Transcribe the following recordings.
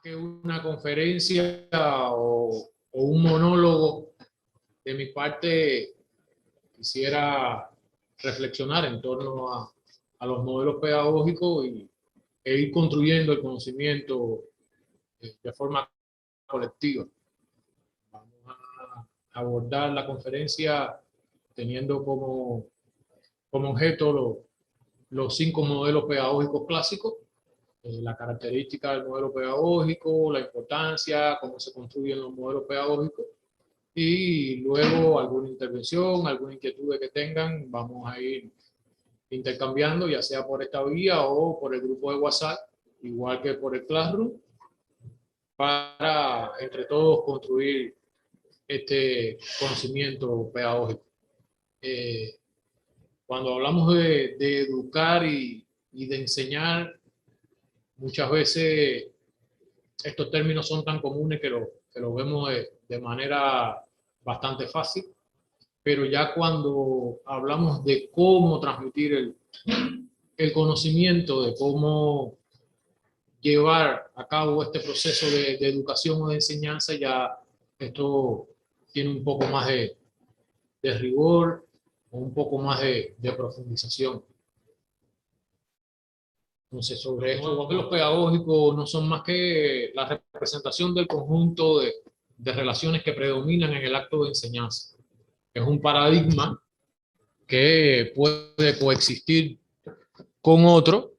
más que una conferencia o un monólogo, de mi parte quisiera reflexionar en torno a los modelos pedagógicos e ir construyendo el conocimiento de forma colectiva. Vamos a abordar la conferencia teniendo como objeto los 5 modelos pedagógicos clásicos, la característica del modelo pedagógico, la importancia, cómo se construyen los modelos pedagógicos, y luego alguna intervención, alguna inquietud que tengan, vamos a ir intercambiando, ya sea por esta vía o por el grupo de WhatsApp, igual que por el Classroom, para entre todos construir este conocimiento pedagógico. Eh, Cuando hablamos de educar y de enseñar, muchas veces estos términos son tan comunes que lo vemos de manera bastante fácil, pero ya cuando hablamos de cómo transmitir el conocimiento, de cómo llevar a cabo este proceso de educación o de enseñanza, ya esto tiene un poco más de rigor o un poco más de profundización. Entonces, sobre esto, los modelos pedagógicos no son más que la representación del conjunto de relaciones que predominan en el acto de enseñanza. Es un paradigma que puede coexistir con otro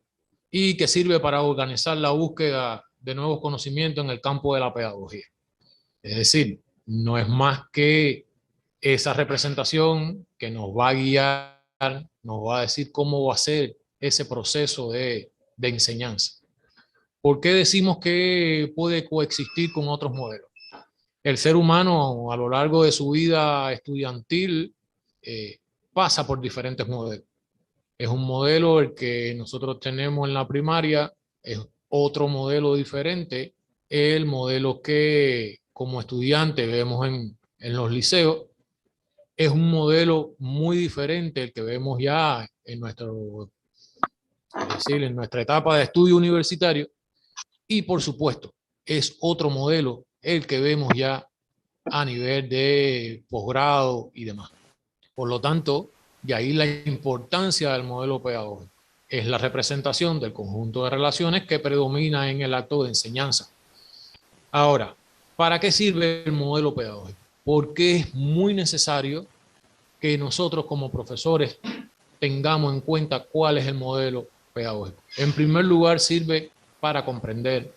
y que sirve para organizar la búsqueda de nuevos conocimientos en el campo de la pedagogía. Es decir, no es más que esa representación que nos va a guiar, nos va a decir cómo va a ser ese proceso de enseñanza. ¿Por qué decimos que puede coexistir con otros modelos? El ser humano a lo largo de su vida estudiantil pasa por diferentes modelos. Es un modelo el que nosotros tenemos en la primaria, es otro modelo diferente, el modelo que como estudiante vemos en los liceos, es un modelo muy diferente el que vemos ya en en nuestra etapa de estudio universitario, y por supuesto es otro modelo el que vemos ya a nivel de posgrado y demás. Por lo tanto, y ahí la importancia del modelo pedagógico es la representación del conjunto de relaciones que predomina en el acto de enseñanza. Ahora, ¿para qué sirve el modelo pedagógico? Porque es muy necesario que nosotros como profesores tengamos en cuenta cuál es el modelo pedagógico. En primer lugar, sirve para comprender,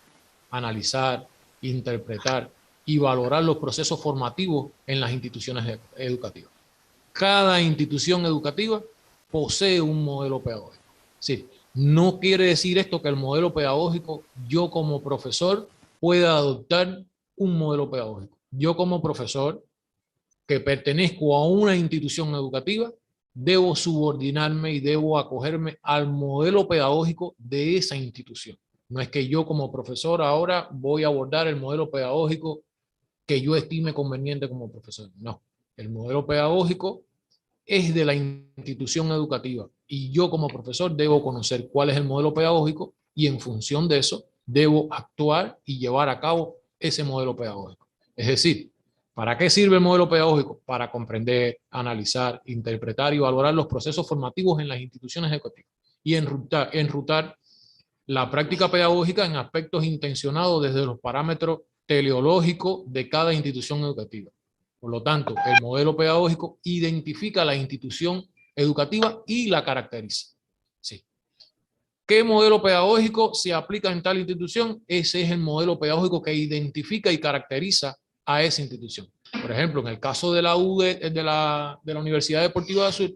analizar, interpretar y valorar los procesos formativos en las instituciones educativas. Cada institución educativa posee un modelo pedagógico. Sí, no quiere decir esto que el modelo pedagógico, yo como profesor, pueda adoptar un modelo pedagógico. Yo como profesor, que pertenezco a una institución educativa, debo subordinarme y debo acogerme al modelo pedagógico de esa institución. No es que yo como profesor ahora voy a abordar el modelo pedagógico que yo estime conveniente como profesor. No, el modelo pedagógico es de la institución educativa y yo como profesor debo conocer cuál es el modelo pedagógico y en función de eso debo actuar y llevar a cabo ese modelo pedagógico. Es decir, ¿para qué sirve el modelo pedagógico? Para comprender, analizar, interpretar y valorar los procesos formativos en las instituciones educativas y enrutar la práctica pedagógica en aspectos intencionados desde los parámetros teleológicos de cada institución educativa. Por lo tanto, el modelo pedagógico identifica la institución educativa y la caracteriza. Sí. ¿Qué modelo pedagógico se aplica en tal institución? Ese es el modelo pedagógico que identifica y caracteriza a esa institución. Por ejemplo, en el caso de la UD, de la Universidad Deportiva de Sur,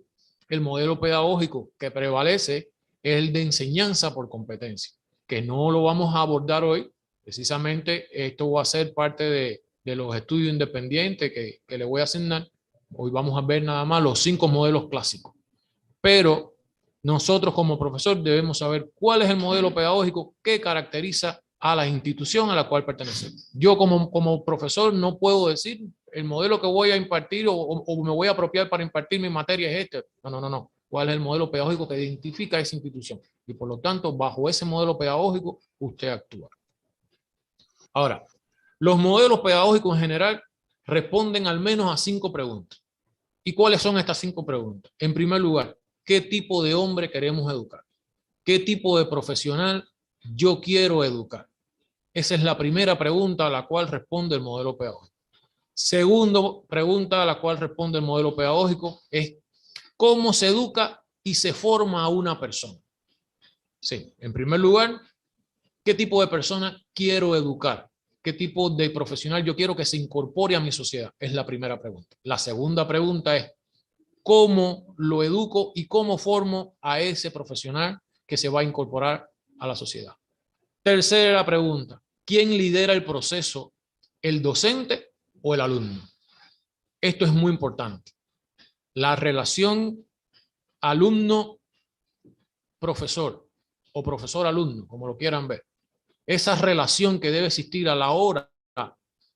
el modelo pedagógico que prevalece es el de enseñanza por competencia, que no lo vamos a abordar hoy. Precisamente esto va a ser parte de los estudios independientes que le voy a asignar. Hoy vamos a ver nada más los 5 modelos clásicos. Pero nosotros como profesor debemos saber cuál es el modelo pedagógico que caracteriza a la institución a la cual pertenecemos. Yo como profesor no puedo decir el modelo que voy a impartir o me voy a apropiar para impartir mi materia es este. No. ¿Cuál es el modelo pedagógico que identifica a esa institución? Y por lo tanto, bajo ese modelo pedagógico, usted actúa. Ahora, los modelos pedagógicos en general responden al menos a 5 preguntas. ¿Y cuáles son estas 5 preguntas? En primer lugar, ¿qué tipo de hombre queremos educar? ¿Qué tipo de profesional yo quiero educar? Esa es la primera pregunta a la cual responde el modelo pedagógico. Segunda pregunta a la cual responde el modelo pedagógico es ¿cómo se educa y se forma a una persona? Sí, en primer lugar, ¿qué tipo de persona quiero educar? ¿Qué tipo de profesional yo quiero que se incorpore a mi sociedad? Es la primera pregunta. La segunda pregunta es ¿cómo lo educo y cómo formo a ese profesional que se va a incorporar a la sociedad? Tercera pregunta, ¿quién lidera el proceso? ¿El docente o el alumno? Esto es muy importante. La relación alumno-profesor o profesor-alumno, como lo quieran ver. Esa relación que debe existir a la hora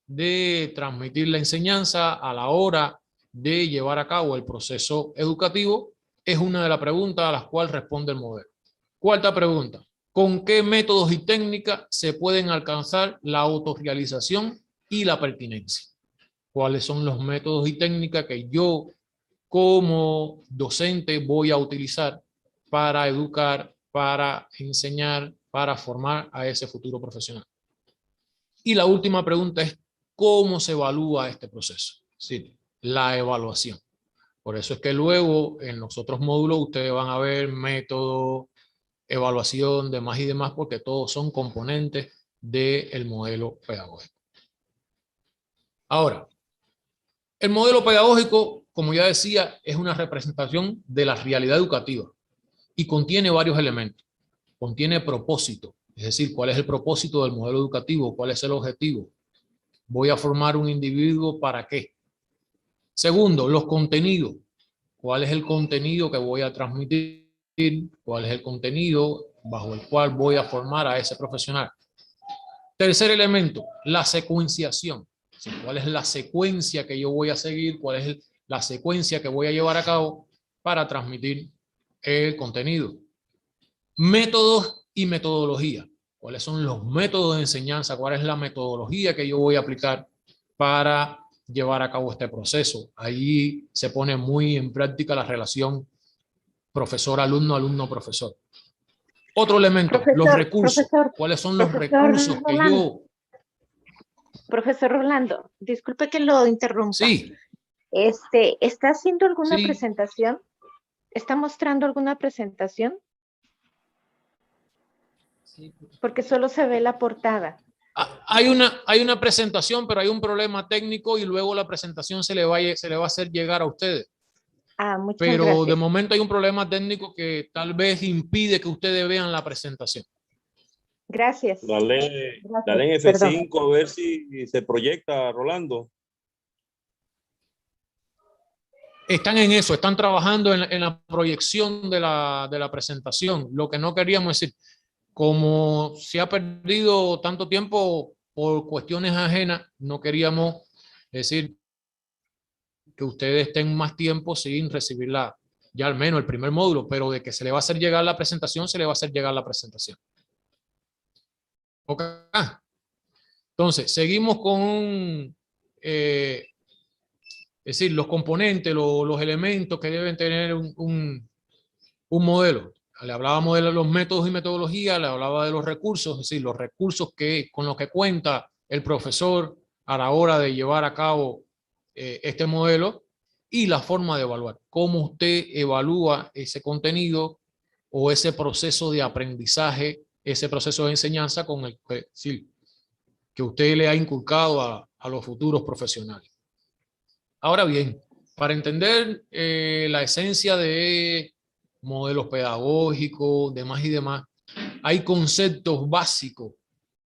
de transmitir la enseñanza, a la hora de llevar a cabo el proceso educativo, es una de las preguntas a las cuales responde el modelo. Cuarta pregunta, ¿con qué métodos y técnicas se pueden alcanzar la autorrealización y la pertinencia? ¿Cuáles son los métodos y técnicas que yo como docente voy a utilizar para educar, para enseñar, para formar a ese futuro profesional? Y la última pregunta es, ¿cómo se evalúa este proceso? Sí, la evaluación. Por eso es que luego en los otros módulos ustedes van a ver método, evaluación, demás y demás, porque todos son componentes del modelo pedagógico. Ahora, el modelo pedagógico, como ya decía, es una representación de la realidad educativa y contiene varios elementos. Contiene propósito, es decir, cuál es el propósito del modelo educativo, cuál es el objetivo. Voy a formar un individuo para qué. Segundo, los contenidos. ¿Cuál es el contenido que voy a transmitir? ¿Cuál es el contenido bajo el cual voy a formar a ese profesional? Tercer elemento, la secuenciación. ¿Cuál es la secuencia que yo voy a seguir? ¿Cuál es la secuencia que voy a llevar a cabo para transmitir el contenido? Métodos y metodología. ¿Cuáles son los métodos de enseñanza? ¿Cuál es la metodología que yo voy a aplicar para llevar a cabo este proceso? Ahí se pone muy en práctica la relación profesor-alumno, alumno-profesor. Otro elemento, los recursos. ¿Cuáles son los recursos que yo... Profesor Rolando, disculpe que lo interrumpa. Sí. ¿Está haciendo alguna presentación? ¿Está mostrando alguna presentación? Porque solo se ve la portada. Hay una presentación, pero hay un problema técnico y luego la presentación se le va a hacer llegar a ustedes. Muchas pero gracias. De momento hay un problema técnico que tal vez impide que ustedes vean la presentación. Gracias. Dale en F5 a ver si se proyecta, Rolando. Están en eso, están trabajando en la proyección de la presentación. Lo que no queríamos decir, como se ha perdido tanto tiempo por cuestiones ajenas, no queríamos decir que ustedes estén más tiempo sin recibir ya al menos el primer módulo, pero de que se le va a hacer llegar la presentación, se le va a hacer llegar la presentación. Ok. Entonces, seguimos con, es decir, los componentes, los elementos que deben tener un modelo. Le hablábamos de los métodos y metodologías, le hablaba de los recursos, es decir, los recursos con los que cuenta el profesor a la hora de llevar a cabo este modelo y la forma de evaluar. Cómo usted evalúa ese contenido o ese proceso de aprendizaje, ese proceso de enseñanza con el que usted le ha inculcado a los futuros profesionales. Ahora bien, para entender la esencia de modelos pedagógicos, demás y demás, hay conceptos básicos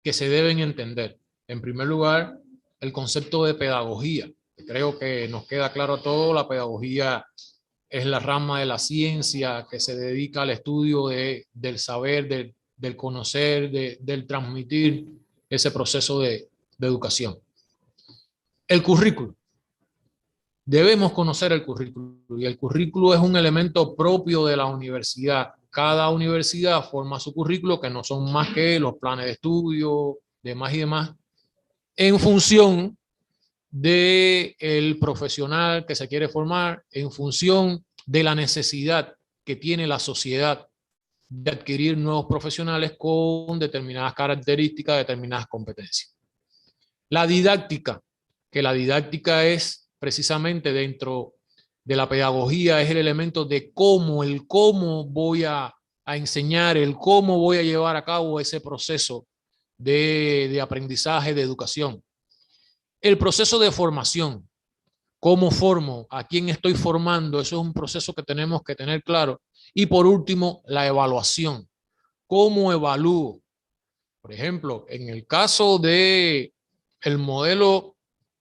que se deben entender. En primer lugar, el concepto de pedagogía. Creo que nos queda claro a todos, la pedagogía es la rama de la ciencia que se dedica al estudio del saber, del conocer, del transmitir ese proceso de educación. El currículo. Debemos conocer el currículo y el currículo es un elemento propio de la universidad. Cada universidad forma su currículo, que no son más que los planes de estudio, demás y demás, en función del profesional que se quiere formar, en función de la necesidad que tiene la sociedad de adquirir nuevos profesionales con determinadas características, determinadas competencias. La didáctica, que la didáctica es precisamente dentro de la pedagogía, es el elemento de cómo, el cómo voy a enseñar, el cómo voy a llevar a cabo ese proceso de aprendizaje, de educación. El proceso de formación, cómo formo, a quién estoy formando, eso es un proceso que tenemos que tener claro. Y por último, la evaluación, cómo evalúo. Por ejemplo, en el caso de el modelo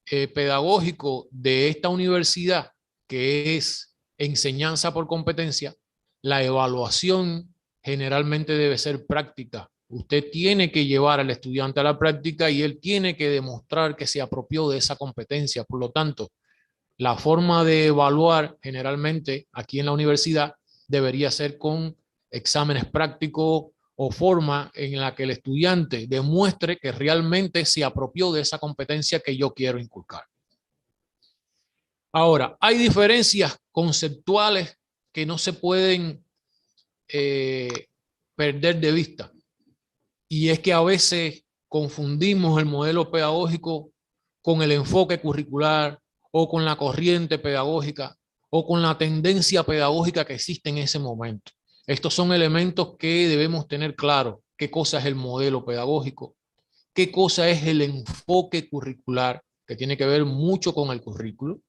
pedagógico de esta universidad, que es enseñanza por competencia, la evaluación generalmente debe ser práctica. Usted tiene que llevar al estudiante a la práctica y él tiene que demostrar que se apropió de esa competencia. Por lo tanto, la forma de evaluar generalmente aquí en la universidad debería ser con exámenes prácticos o forma en la que el estudiante demuestre que realmente se apropió de esa competencia que yo quiero inculcar. Ahora, hay diferencias conceptuales que no se pueden perder de vista. Y es que a veces confundimos el modelo pedagógico con el enfoque curricular o con la corriente pedagógica o con la tendencia pedagógica que existe en ese momento. Estos son elementos que debemos tener claro. ¿Qué cosa es el modelo pedagógico? ¿Qué cosa es el enfoque curricular? Que tiene que ver mucho con el currículo.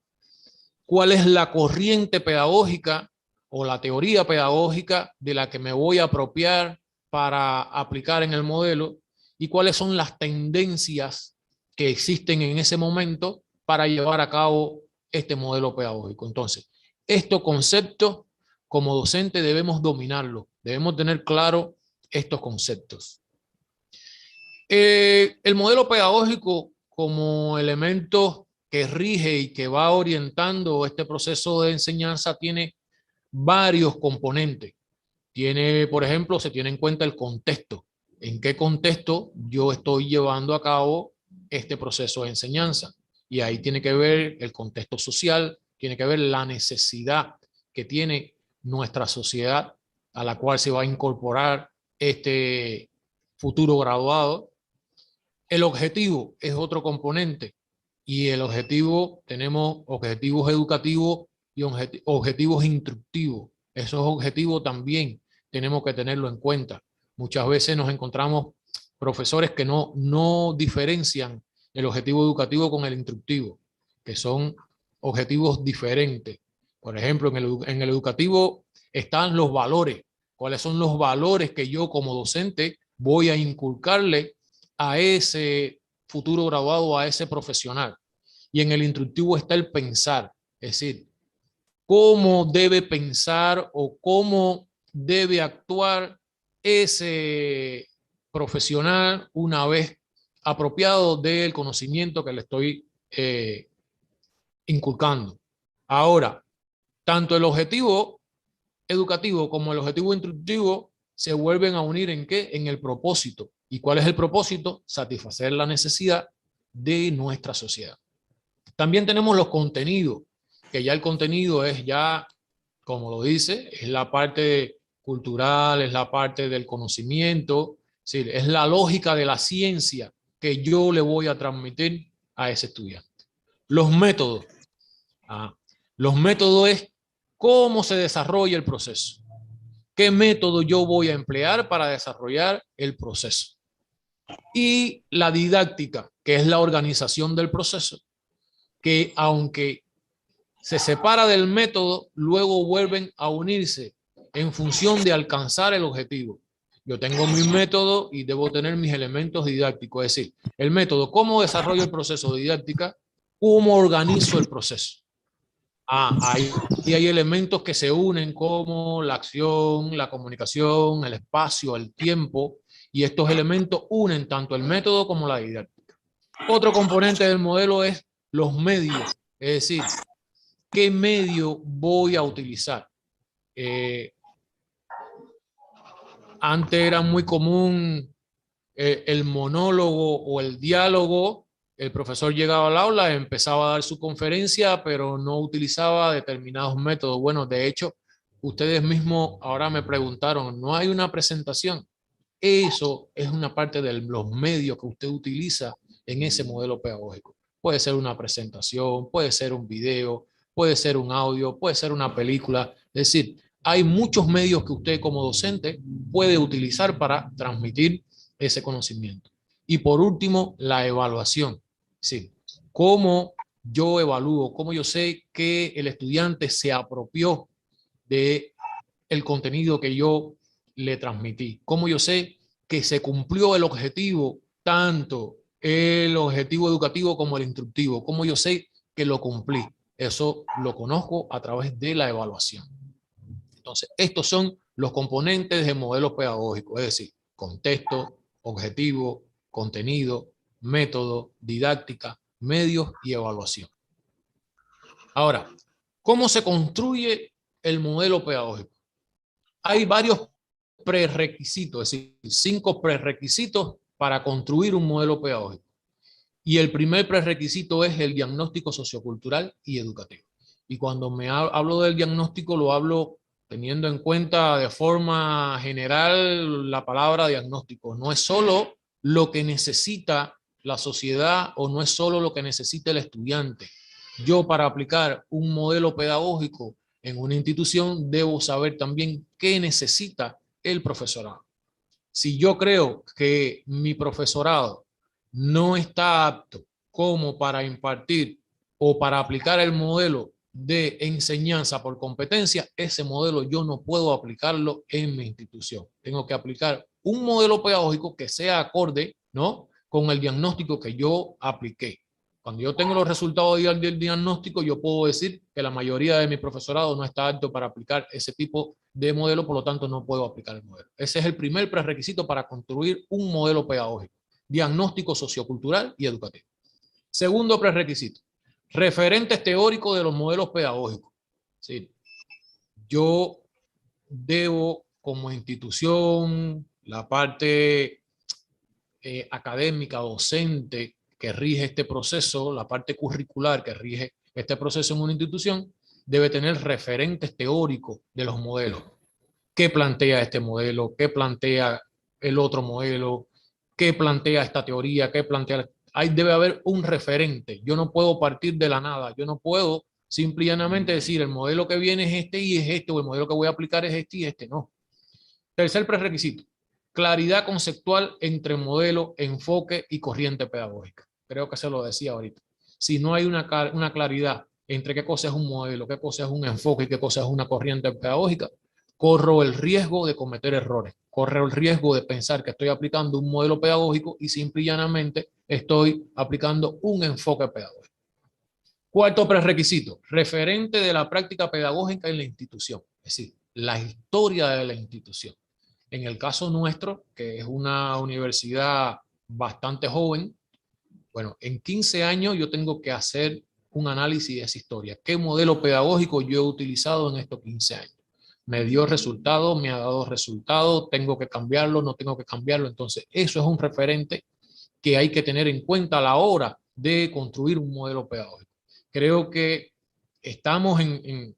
¿Cuál es la corriente pedagógica o la teoría pedagógica de la que me voy a apropiar para aplicar en el modelo? ¿Y cuáles son las tendencias que existen en ese momento para llevar a cabo este modelo pedagógico? Entonces, estos conceptos, como docente, debemos dominarlos. Debemos tener claro estos conceptos. El modelo pedagógico como elemento que rige y que va orientando este proceso de enseñanza tiene varios componentes. Tiene, por ejemplo, se tiene en cuenta el contexto. ¿En qué contexto yo estoy llevando a cabo este proceso de enseñanza? Y ahí tiene que ver el contexto social, tiene que ver la necesidad que tiene nuestra sociedad a la cual se va a incorporar este futuro graduado. El objetivo es otro componente y el objetivo, tenemos objetivos educativos y objetivos instructivos. Esos objetivos también tenemos que tenerlo en cuenta. Muchas veces nos encontramos profesores que no diferencian el objetivo educativo con el instructivo, que son objetivos diferentes. Por ejemplo, en el educativo están los valores. ¿Cuáles son los valores que yo como docente voy a inculcarle a ese futuro graduado, a ese profesional? Y en el instructivo está el pensar, es decir, cómo debe pensar o cómo debe actuar ese profesional una vez apropiado del conocimiento que le estoy inculcando. Ahora, tanto el objetivo educativo como el objetivo instructivo se vuelven a unir ¿en qué? En el propósito. ¿Y cuál es el propósito? Satisfacer la necesidad de nuestra sociedad. También tenemos los contenidos, que ya el contenido es ya, como lo dice, es la parte cultural, es la parte del conocimiento, es la lógica de la ciencia que yo le voy a transmitir a ese estudiante. Los métodos. Los métodos es cómo se desarrolla el proceso. ¿Qué método yo voy a emplear para desarrollar el proceso? Y la didáctica, que es la organización del proceso, que aunque se separa del método, luego vuelven a unirse en función de alcanzar el objetivo. Yo tengo mi método y debo tener mis elementos didácticos, es decir, el método, cómo desarrollo el proceso de didáctica, cómo organizo el proceso. Ahí hay elementos que se unen como la acción, la comunicación, el espacio, el tiempo, y estos elementos unen tanto el método como la didáctica. Otro componente del modelo es los medios, es decir, ¿qué medio voy a utilizar? Antes era muy común el monólogo o el diálogo el profesor llegaba al aula, empezaba a dar su conferencia, pero no utilizaba determinados métodos. Bueno, de hecho, ustedes mismos ahora me preguntaron, ¿no hay una presentación? Eso es una parte de los medios que usted utiliza en ese modelo pedagógico. Puede ser una presentación, puede ser un video, puede ser un audio, puede ser una película. Es decir, hay muchos medios que usted como docente puede utilizar para transmitir ese conocimiento. Y por último, la evaluación. Sí, cómo yo evalúo, cómo yo sé que el estudiante se apropió de el contenido que yo le transmití. Cómo yo sé que se cumplió el objetivo, tanto el objetivo educativo como el instructivo. Cómo yo sé que lo cumplí. Eso lo conozco a través de la evaluación. Entonces, estos son los componentes del modelo pedagógico, es decir, contexto, objetivo, contenido, método, didáctica, medios y evaluación. Ahora, ¿cómo se construye el modelo pedagógico? Hay varios prerequisitos, es decir, 5 prerequisitos para construir un modelo pedagógico. Y el primer prerequisito es el diagnóstico sociocultural y educativo. Y cuando hablo del diagnóstico, lo hablo teniendo en cuenta de forma general la palabra diagnóstico. No es solo lo que necesita la sociedad o no es solo lo que necesita el estudiante. Yo, para aplicar un modelo pedagógico en una institución, debo saber también qué necesita el profesorado. Si yo creo que mi profesorado no está apto como para impartir o para aplicar el modelo de enseñanza por competencia, ese modelo yo no puedo aplicarlo en mi institución. Tengo que aplicar un modelo pedagógico que sea acorde, ¿no?, con el diagnóstico que yo apliqué. Cuando yo tengo los resultados del diagnóstico, yo puedo decir que la mayoría de mi profesorado no está apto para aplicar ese tipo de modelo, por lo tanto no puedo aplicar el modelo. Ese es el primer prerequisito para construir un modelo pedagógico: diagnóstico sociocultural y educativo. Segundo prerequisito: referentes teóricos de los modelos pedagógicos. ¿Sí? Yo debo, como institución, la parte académica, docente, que rige este proceso, la parte curricular que rige este proceso en una institución, debe tener referentes teóricos de los modelos. ¿Qué plantea este modelo? ¿Qué plantea el otro modelo? ¿Qué plantea esta teoría? ¿Qué plantea? Ahí debe haber un referente. Yo no puedo partir de la nada. Yo no puedo simple y llanamente decir el modelo que viene es este y es este, o el modelo que voy a aplicar es este y este. No. Tercer prerequisito: claridad conceptual entre modelo, enfoque y corriente pedagógica. Creo que se lo decía ahorita. Si no hay una claridad entre qué cosa es un modelo, qué cosa es un enfoque y qué cosa es una corriente pedagógica, corro el riesgo de cometer errores. Corro el riesgo de pensar que estoy aplicando un modelo pedagógico y simple y llanamente estoy aplicando un enfoque pedagógico. Cuarto prerequisito: referente de la práctica pedagógica en la institución, es decir, la historia de la institución. En el caso nuestro, que es una universidad bastante joven, bueno, en 15 años yo tengo que hacer un análisis de esa historia. ¿Qué modelo pedagógico yo he utilizado en estos 15 años? ¿Me dio resultado? ¿Me ha dado resultado? ¿Tengo que cambiarlo? ¿No tengo que cambiarlo? Entonces, eso es un referente que hay que tener en cuenta a la hora de construir un modelo pedagógico. Creo que estamos en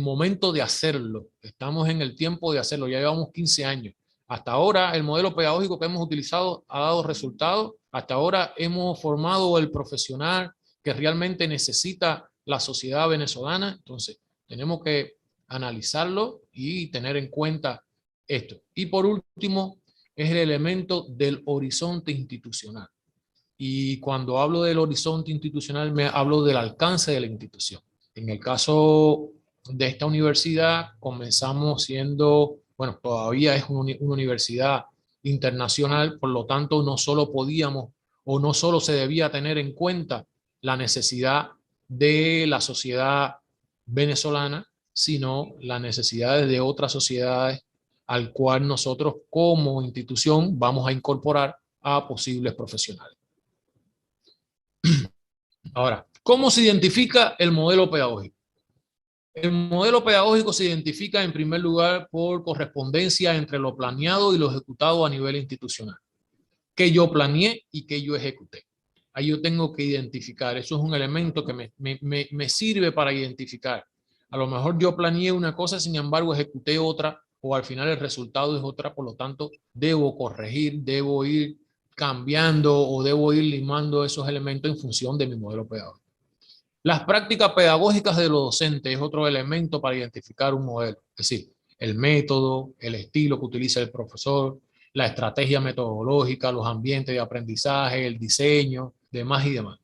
momento de hacerlo. Estamos en el tiempo de hacerlo. Ya llevamos 15 años. Hasta ahora el modelo pedagógico que hemos utilizado ha dado resultados. Hasta ahora hemos formado el profesional que realmente necesita la sociedad venezolana. Entonces, tenemos que analizarlo y tener en cuenta esto. Y por último, es el elemento del horizonte institucional. Y cuando hablo del horizonte institucional, me hablo del alcance de la institución. En el caso de esta universidad, comenzamos siendo, bueno, todavía es una universidad internacional, por lo tanto, no solo podíamos o no solo se debía tener en cuenta la necesidad de la sociedad venezolana, sino las necesidades de otras sociedades al cual nosotros como institución vamos a incorporar a posibles profesionales. Ahora, ¿cómo se identifica el modelo pedagógico? El modelo pedagógico se identifica en primer lugar por correspondencia entre lo planeado y lo ejecutado a nivel institucional. ¿Qué yo planeé y qué yo ejecuté? Ahí yo tengo que identificar. Eso es un elemento que me sirve para identificar. A lo mejor yo planeé una cosa, sin embargo ejecuté otra, o al final el resultado es otra, por lo tanto debo corregir, debo ir cambiando o debo ir limando esos elementos en función de mi modelo pedagógico. Las prácticas pedagógicas de los docentes es otro elemento para identificar un modelo. Es decir, el método, el estilo que utiliza el profesor, la estrategia metodológica, los ambientes de aprendizaje, el diseño, demás y demás.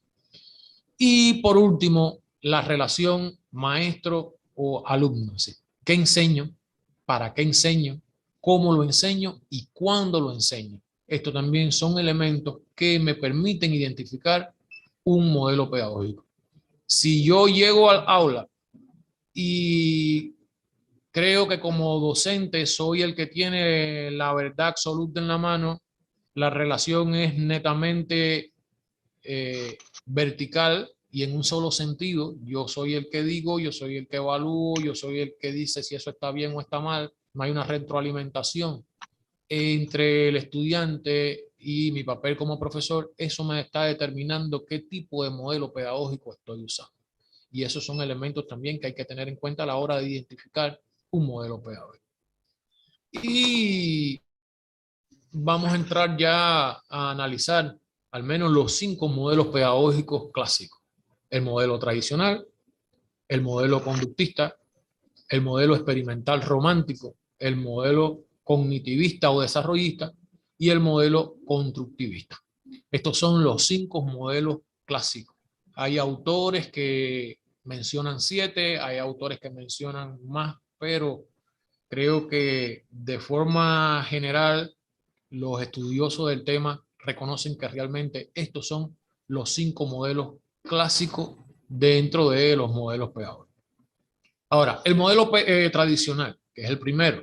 Y por último, la relación maestro o alumno. ¿Sí? ¿Qué enseño? ¿Para qué enseño? ¿Cómo lo enseño? ¿Y cuándo lo enseño? Esto también son elementos que me permiten identificar un modelo pedagógico. Si yo llego al aula y creo que como docente soy el que tiene la verdad absoluta en la mano, la relación es netamente vertical y en un solo sentido. Yo soy el que digo, yo soy el que evalúo, yo soy el que dice si eso está bien o está mal. No hay una retroalimentación entre el estudiante y mi papel como profesor. Eso me está determinando qué tipo de modelo pedagógico estoy usando. Y esos son elementos también que hay que tener en cuenta a la hora de identificar un modelo pedagógico. Y vamos a entrar ya a analizar al menos los 5 modelos pedagógicos clásicos. El modelo tradicional, el modelo conductista, el modelo experimental romántico, el modelo cognitivista o desarrollista y el modelo constructivista. Estos son los 5 modelos clásicos. Hay autores que mencionan 7, hay autores que mencionan más, pero creo que de forma general los estudiosos del tema reconocen que realmente estos son los 5 modelos clásicos dentro de los modelos pedagógicos. Ahora, el modelo tradicional, que es el primero.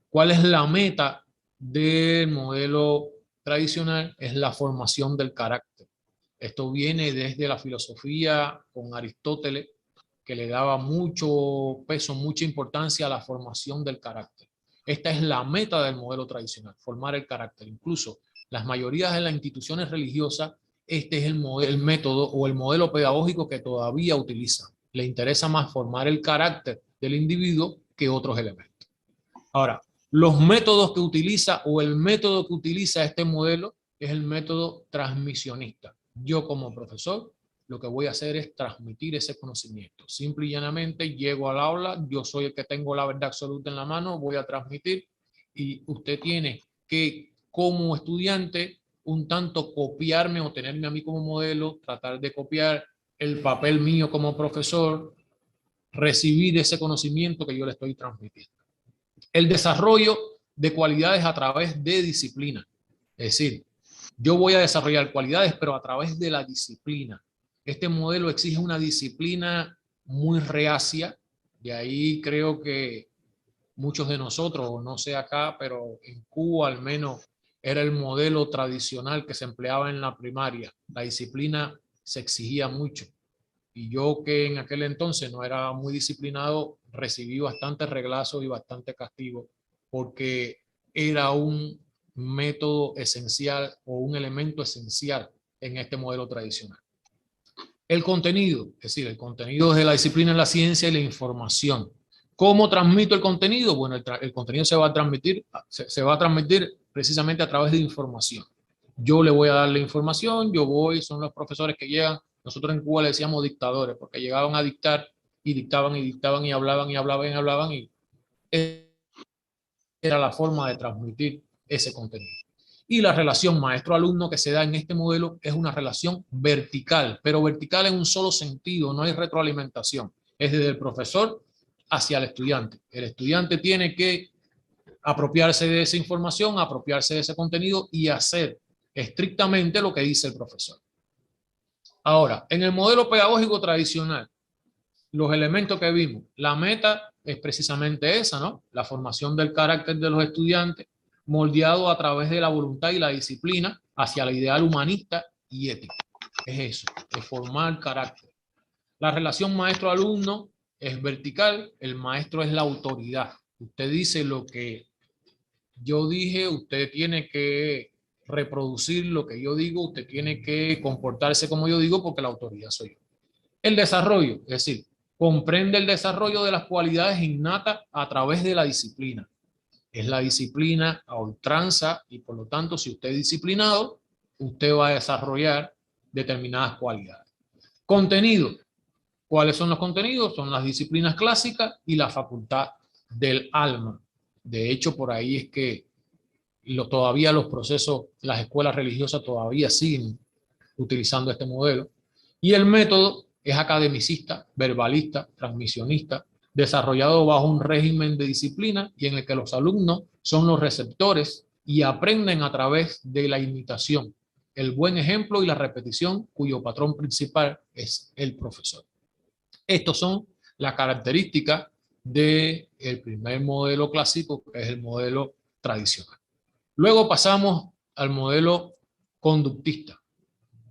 ¿Cuál es la meta del modelo tradicional? Es la formación del carácter. Esto viene desde la filosofía con Aristóteles, que le daba mucho peso, mucha importancia a la formación del carácter. Esta es la meta del modelo tradicional, formar el carácter. Incluso las mayorías de las instituciones religiosas, este es el método o el modelo pedagógico que todavía utilizan. Le interesa más formar el carácter del individuo que otros elementos. Ahora, los métodos que utiliza o el método que utiliza este modelo es el método transmisionista. Yo como profesor lo que voy a hacer es transmitir ese conocimiento. Simple y llanamente llego al aula, yo soy el que tengo la verdad absoluta en la mano, voy a transmitir y usted tiene que como estudiante un tanto copiarme o tenerme a mí como modelo, tratar de copiar el papel mío como profesor, recibir ese conocimiento que yo le estoy transmitiendo. El desarrollo de cualidades a través de disciplina. Es decir, yo voy a desarrollar cualidades, pero a través de la disciplina. Este modelo exige una disciplina muy reacia, y ahí creo que muchos de nosotros, no sé acá, pero en Cuba al menos era el modelo tradicional que se empleaba en la primaria. La disciplina se exigía mucho. Y yo que en aquel entonces no era muy disciplinado, recibí bastantes reglazos y bastante castigo porque era un método esencial o un elemento esencial en este modelo tradicional. El contenido, es decir, el contenido de la disciplina en la ciencia y la información. ¿Cómo transmito el contenido? Bueno, el contenido se va a transmitir precisamente a través de información. Yo le voy a dar la información, son los profesores que llegan, nosotros en Cuba le decíamos dictadores, porque llegaban a dictar y dictaban y dictaban y hablaban y hablaban y hablaban y era la forma de transmitir ese contenido. Y la relación maestro-alumno que se da en este modelo es una relación vertical, pero vertical en un solo sentido, no hay retroalimentación. Es desde el profesor hacia el estudiante. El estudiante tiene que apropiarse de esa información, apropiarse de ese contenido y hacer estrictamente lo que dice el profesor. Ahora, en el modelo pedagógico tradicional, los elementos que vimos, la meta es precisamente esa, ¿no? La formación del carácter de los estudiantes, moldeado a través de la voluntad y la disciplina hacia el ideal humanista y ético. Es eso, es formar carácter. La relación maestro-alumno es vertical, el maestro es la autoridad. Usted dice lo que yo dije, usted tiene que reproducir lo que yo digo, usted tiene que comportarse como yo digo porque la autoridad soy yo. El desarrollo, es decir, comprende el desarrollo de las cualidades innatas a través de la disciplina. Es la disciplina a ultranza y por lo tanto, si usted es disciplinado, usted va a desarrollar determinadas cualidades. Contenido. ¿Cuáles son los contenidos? Son las disciplinas clásicas y la facultad del alma. De hecho, por ahí es que todavía los procesos, las escuelas religiosas todavía siguen utilizando este modelo. Y el método es academicista, verbalista, transmisionista, desarrollado bajo un régimen de disciplina y en el que los alumnos son los receptores y aprenden a través de la imitación, el buen ejemplo y la repetición, cuyo patrón principal es el profesor. Estos son las características del primer modelo clásico, que es el modelo tradicional. Luego pasamos al modelo conductista.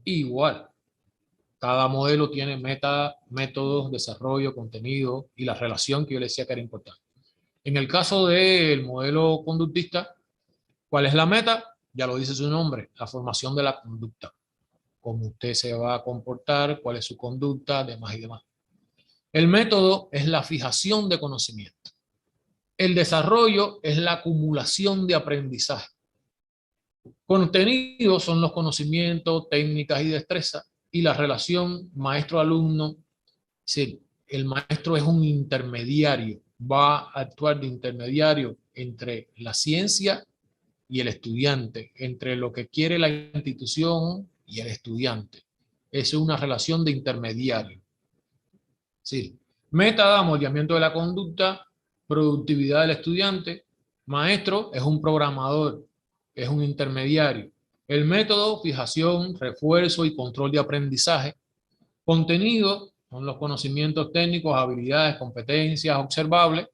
Igual, cada modelo tiene métodos, desarrollo, contenido y la relación que yo le decía que era importante. En el caso del modelo conductista, ¿cuál es la meta? Ya lo dice su nombre, la formación de la conducta. Cómo usted se va a comportar, cuál es su conducta, demás y demás. El método es la fijación de conocimiento. El desarrollo es la acumulación de aprendizaje. Contenidos son los conocimientos, técnicas y destrezas, y la relación maestro-alumno. Sí, el maestro es un intermediario, va a actuar de intermediario entre la ciencia y el estudiante, entre lo que quiere la institución y el estudiante. Es una relación de intermediario. Sí. Meta, amoldamiento de la conducta, productividad del estudiante. Maestro es un programador, es un intermediario. El método, fijación, refuerzo y control de aprendizaje. Contenido son los conocimientos técnicos, habilidades, competencias observables.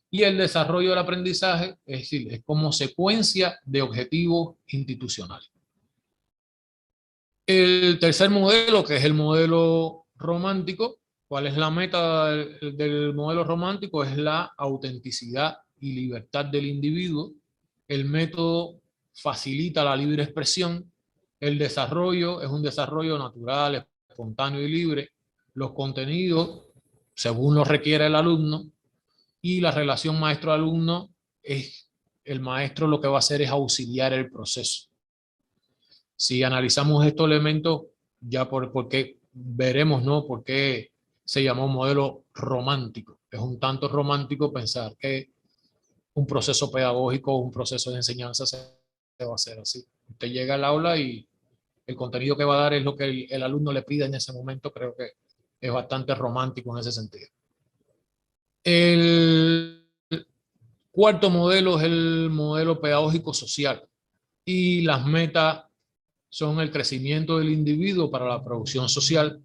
Y el desarrollo del aprendizaje, es decir, es como secuencia de objetivos institucionales. El tercer modelo, que es el modelo romántico, ¿cuál es la meta del modelo romántico? Es la autenticidad y libertad del individuo. El método facilita la libre expresión. El desarrollo es un desarrollo natural, espontáneo y libre. Los contenidos, según lo requiere el alumno. Y la relación maestro-alumno es el maestro lo que va a hacer es auxiliar el proceso. Si analizamos estos elementos, ya porque veremos, ¿no?, por qué se llamó modelo romántico. Es un tanto romántico pensar que un proceso pedagógico o un proceso de enseñanza se va a hacer así. Usted llega al aula y el contenido que va a dar es lo que el alumno le pide en ese momento. Creo que es bastante romántico en ese sentido. El cuarto modelo es el modelo pedagógico social y las metas son el crecimiento del individuo para la producción social.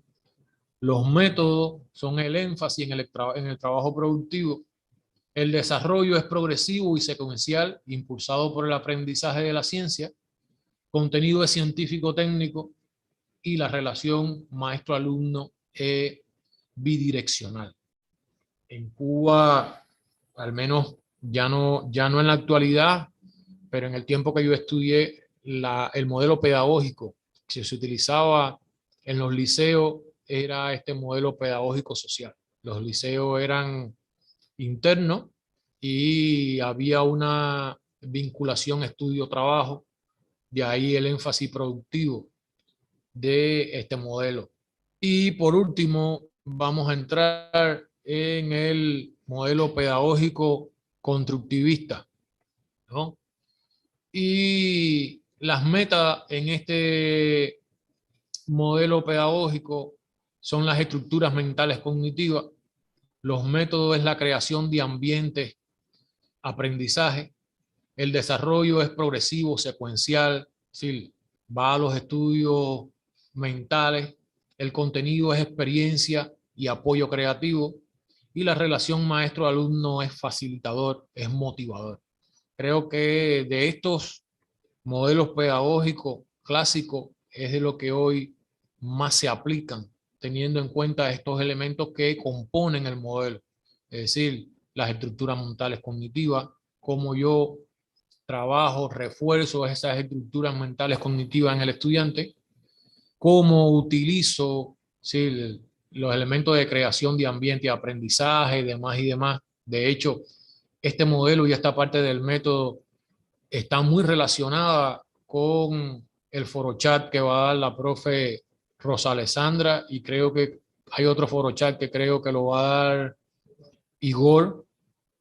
Los métodos son el énfasis en el trabajo productivo. El desarrollo es progresivo y secuencial, impulsado por el aprendizaje de la ciencia. Contenido es científico-técnico y la relación maestro-alumno es bidireccional. En Cuba, al menos ya no en la actualidad, pero en el tiempo que yo estudié, el modelo pedagógico que se utilizaba en los liceos era este modelo pedagógico social. Los liceos eran internos y había una vinculación estudio-trabajo, de ahí el énfasis productivo de este modelo. Y por último, vamos a entrar en el modelo pedagógico constructivista, ¿no? Y las metas en este modelo pedagógico son las estructuras mentales cognitivas. Los métodos es la creación de ambientes, aprendizaje. El desarrollo es progresivo, secuencial, sí, va a los estudios mentales. El contenido es experiencia y apoyo creativo. Y la relación maestro-alumno es facilitador, es motivador. Creo que de estos modelos pedagógicos clásicos es de lo que hoy más se aplican, teniendo en cuenta estos elementos que componen el modelo. Es decir, las estructuras mentales cognitivas, cómo yo trabajo, refuerzo esas estructuras mentales cognitivas en el estudiante, cómo utilizo, ¿sí?, los elementos de creación de ambiente y aprendizaje y demás y demás. De hecho, este modelo y esta parte del método está muy relacionada con el forochat que va a dar la profe Rosa Alessandra, y creo que hay otro forochat que creo que lo va a dar Igor,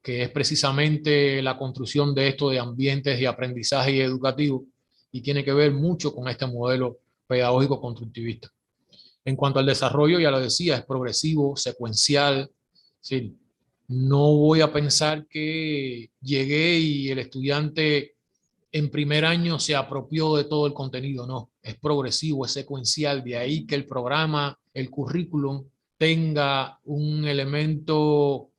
que es precisamente la construcción de esto de ambientes de aprendizaje y educativo, y tiene que ver mucho con este modelo pedagógico constructivista. En cuanto al desarrollo, ya lo decía, es progresivo, secuencial. ¿Sí? No voy a pensar que llegué y el estudiante en primer año se apropió de todo el contenido, no, es progresivo, es secuencial, de ahí que el programa, el currículum tenga un elemento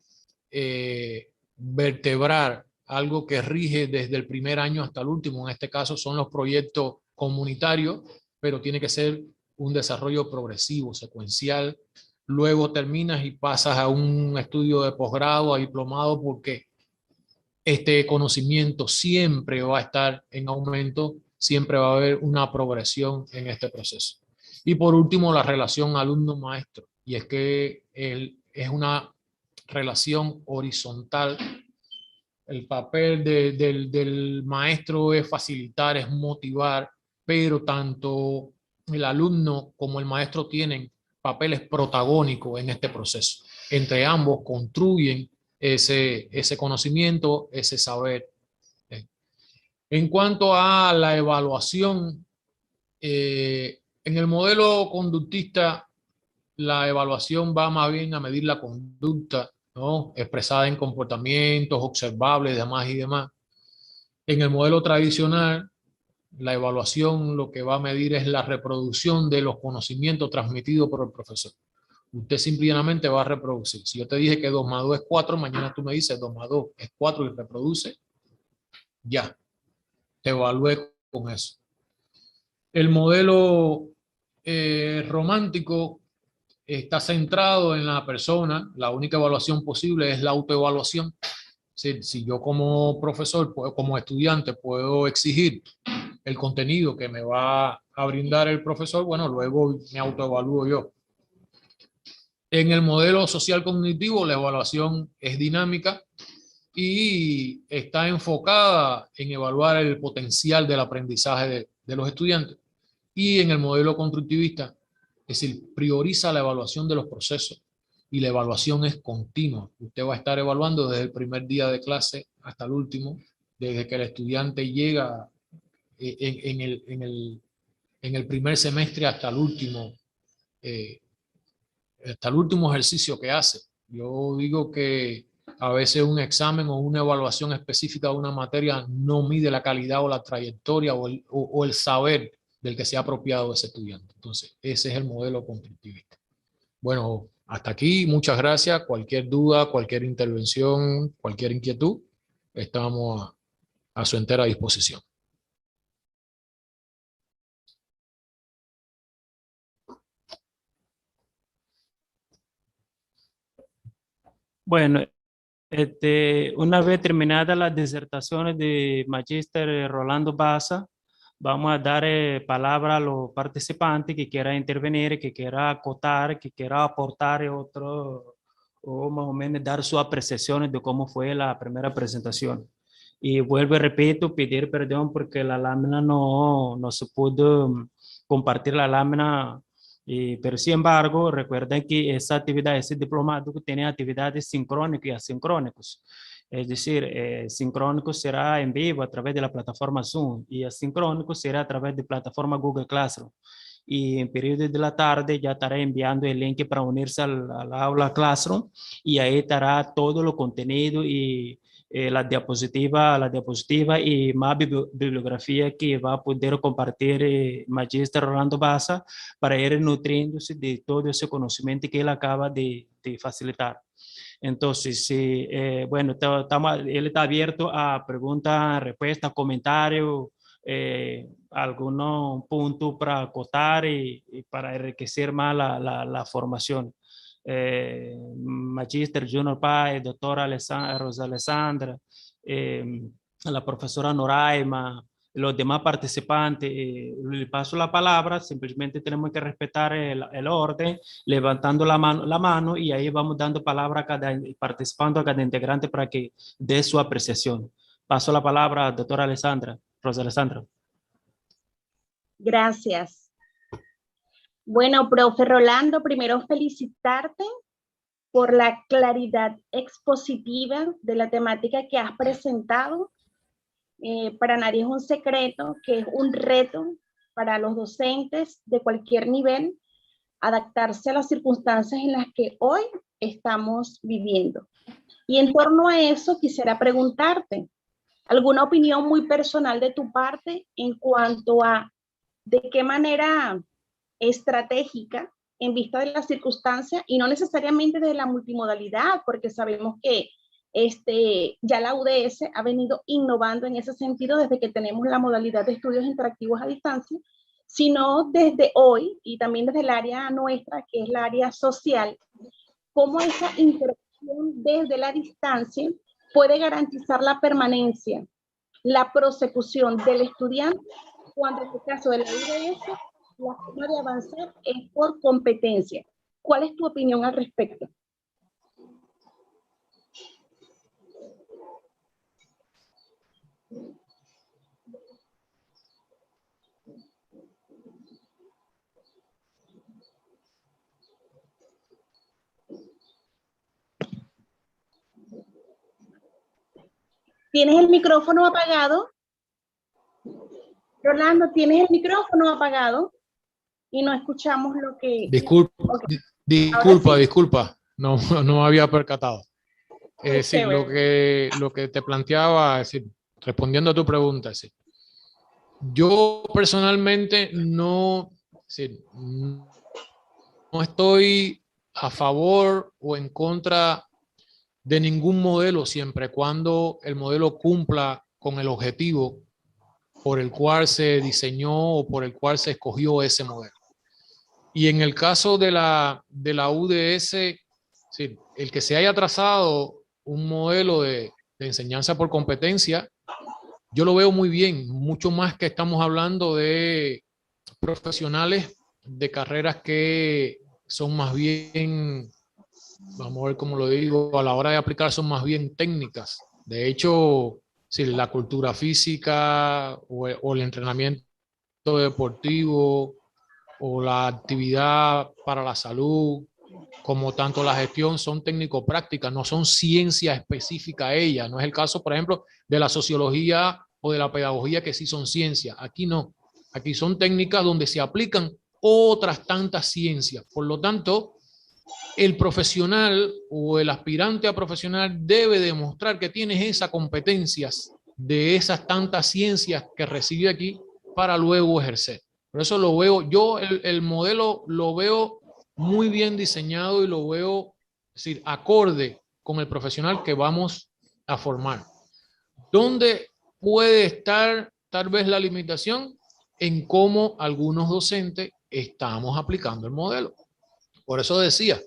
vertebrar, algo que rige desde el primer año hasta el último. En este caso son los proyectos comunitarios, pero tiene que ser un desarrollo progresivo, secuencial. Luego terminas y pasas a un estudio de posgrado, a diplomado, porque este conocimiento siempre va a estar en aumento, siempre va a haber una progresión en este proceso. Y por último, la relación alumno-maestro, y es que es una relación horizontal. El papel del maestro es facilitar, es motivar, pero tanto el alumno como el maestro tienen papeles protagónicos en este proceso. Entre ambos construyen ese conocimiento, ese saber. En cuanto a la evaluación, en el modelo conductista, la evaluación va más bien a medir la conducta, ¿no?, expresada en comportamientos observables, demás y demás. En el modelo tradicional, la evaluación lo que va a medir es la reproducción de los conocimientos transmitidos por el profesor. Usted simplemente va a reproducir. Si yo te dije que 2 más 2 es 4, mañana tú me dices 2 más 2 es 4 y reproduce, ya, te evalué con eso. El modelo romántico está centrado en la persona. La única evaluación posible es la autoevaluación. Si yo como profesor, como estudiante, puedo exigir el contenido que me va a brindar el profesor, bueno, luego me autoevalúo yo. En el modelo social cognitivo, la evaluación es dinámica y está enfocada en evaluar el potencial del aprendizaje de los estudiantes. Y en el modelo constructivista, es decir, prioriza la evaluación de los procesos, y la evaluación es continua. Usted va a estar evaluando desde el primer día de clase hasta el último, desde que el estudiante llega en el primer semestre hasta el último ejercicio que hace. Yo digo que a veces un examen o una evaluación específica de una materia no mide la calidad o la trayectoria o el saber del que se ha apropiado ese estudiante. Entonces, ese es el modelo constructivista. Bueno, hasta aquí, muchas gracias. Cualquier duda, cualquier intervención, cualquier inquietud, estamos a su entera disposición. Bueno, una vez terminadas las disertaciones de Magíster Rolando Baza, vamos a dar palabra a los participantes que quieran intervenir, que quieran acotar, que quieran aportar otro, o más o menos dar sus apreciaciones de cómo fue la primera presentación. Y vuelvo y repito, pedir perdón porque la lámina no se pudo compartir la lámina. Pero sin embargo, recuerden que esa actividad, ese diplomado tiene actividades sincrónicas y asincrónicas. Es decir, sincrónico será en vivo a través de la plataforma Zoom y asincrónico será a través de la plataforma Google Classroom. Y en periodo de la tarde ya estaré enviando el link para unirse al aula Classroom, y ahí estará todo lo contenido y la diapositiva y más bibliografía que va a poder compartir Magíster Rolando Baza para ir nutriéndose de todo ese conocimiento que él acaba de facilitar. Entonces, sí, bueno, él está abierto a preguntas, respuestas, comentarios, algunos puntos para acotar y para enriquecer más la formación. Magíster Junior Páez, doctora Rosa Alessandra, a la profesora Noraima, los demás participantes, le paso la palabra, simplemente tenemos que respetar el orden, levantando la mano y ahí vamos dando palabra a cada participante, a cada integrante para que dé su apreciación. Paso la palabra a doctora Alessandra, Rosa Alessandra. Gracias. Bueno, profe Rolando, primero felicitarte por la claridad expositiva de la temática que has presentado. Para nadie es un secreto que es un reto para los docentes de cualquier nivel adaptarse a las circunstancias en las que hoy estamos viviendo. Y en torno a eso quisiera preguntarte, ¿alguna opinión muy personal de tu parte en cuanto a de qué manera estratégica en vista de las circunstancias y no necesariamente de la multimodalidad, porque sabemos que ya la UDS ha venido innovando en ese sentido desde que tenemos la modalidad de estudios interactivos a distancia, sino desde hoy y también desde el área nuestra, que es la área social, cómo esa interacción desde la distancia puede garantizar la permanencia, la prosecución del estudiante, cuando en el caso de la UDS, la forma de avanzar es por competencia. ¿Cuál es tu opinión al respecto? ¿Tienes el micrófono apagado? Rolando, ¿tienes el micrófono apagado? Y no escuchamos lo que... Disculpa, okay. Disculpa. No me había percatado. Sí, lo que te planteaba, es decir, respondiendo a tu pregunta, es decir, yo personalmente no estoy a favor o en contra de ningún modelo, siempre y cuando el modelo cumpla con el objetivo por el cual se diseñó o por el cual se escogió ese modelo. Y en el caso de la UDS, sí, el que se haya trazado un modelo de enseñanza por competencia, yo lo veo muy bien, mucho más que estamos hablando de profesionales de carreras que son más bien, vamos a ver cómo lo digo, a la hora de aplicar son más bien técnicas. De hecho, si la cultura física o el entrenamiento deportivo o la actividad para la salud, como tanto la gestión, son técnico-prácticas, no son ciencia específica ella. No es el caso, por ejemplo, de la sociología o de la pedagogía, que sí son ciencias. Aquí no. Aquí son técnicas donde se aplican otras tantas ciencias. Por lo tanto, el profesional o el aspirante a profesional debe demostrar que tienes esas competencias de esas tantas ciencias que recibe aquí para luego ejercer. Por eso lo veo, yo el modelo lo veo muy bien diseñado y lo veo, es decir, acorde con el profesional que vamos a formar. ¿Dónde puede estar tal vez la limitación? En cómo algunos docentes estamos aplicando el modelo. Por eso decía,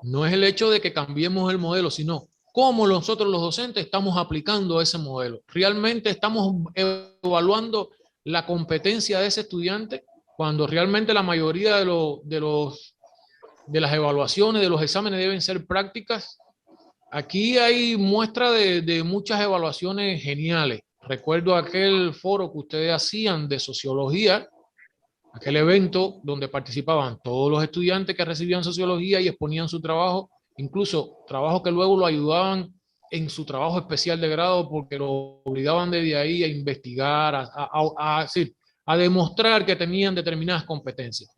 no es el hecho de que cambiemos el modelo, sino cómo nosotros los docentes estamos aplicando ese modelo. Realmente estamos evaluando la competencia de ese estudiante cuando realmente la mayoría de las evaluaciones, de los exámenes deben ser prácticas. Aquí hay muestra de muchas evaluaciones geniales. Recuerdo aquel foro que ustedes hacían de sociología, aquel evento donde participaban todos los estudiantes que recibían sociología y exponían su trabajo, incluso trabajo que luego lo ayudaban en su trabajo especial de grado porque lo obligaban desde ahí a investigar, a demostrar que tenían determinadas competencias.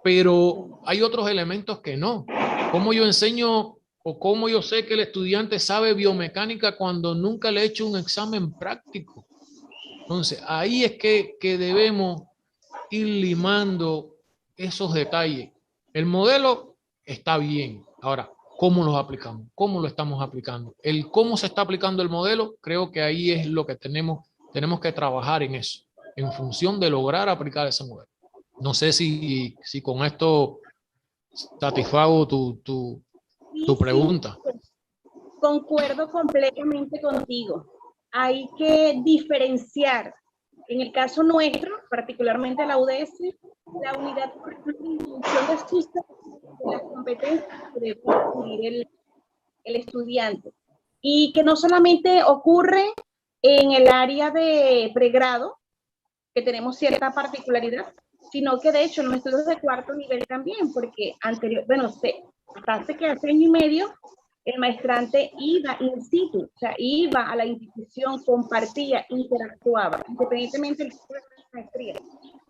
Pero hay otros elementos que no. ¿Cómo yo enseño o cómo yo sé que el estudiante sabe biomecánica cuando nunca le he hecho un examen práctico? Entonces, ahí es que debemos ir limando esos detalles. El modelo está bien. Ahora, ¿cómo lo aplicamos? ¿Cómo lo estamos aplicando? El cómo se está aplicando el modelo, creo que ahí es lo que tenemos que trabajar en eso, en función de lograr aplicar ese modelo. No sé si con esto satisfago tu pregunta. Concuerdo completamente contigo. hay que diferenciar. En el caso nuestro, particularmente la UDS, la unidad curricular de instrucción de las competencias que debe adquirir el estudiante. Y que no solamente ocurre en el área de pregrado, que tenemos cierta particularidad, sino que de hecho en los estudios de cuarto nivel también, porque hasta hace año y medio, el maestrante iba in situ, o sea, iba a la institución, compartía, interactuaba, independientemente del tipo de maestría.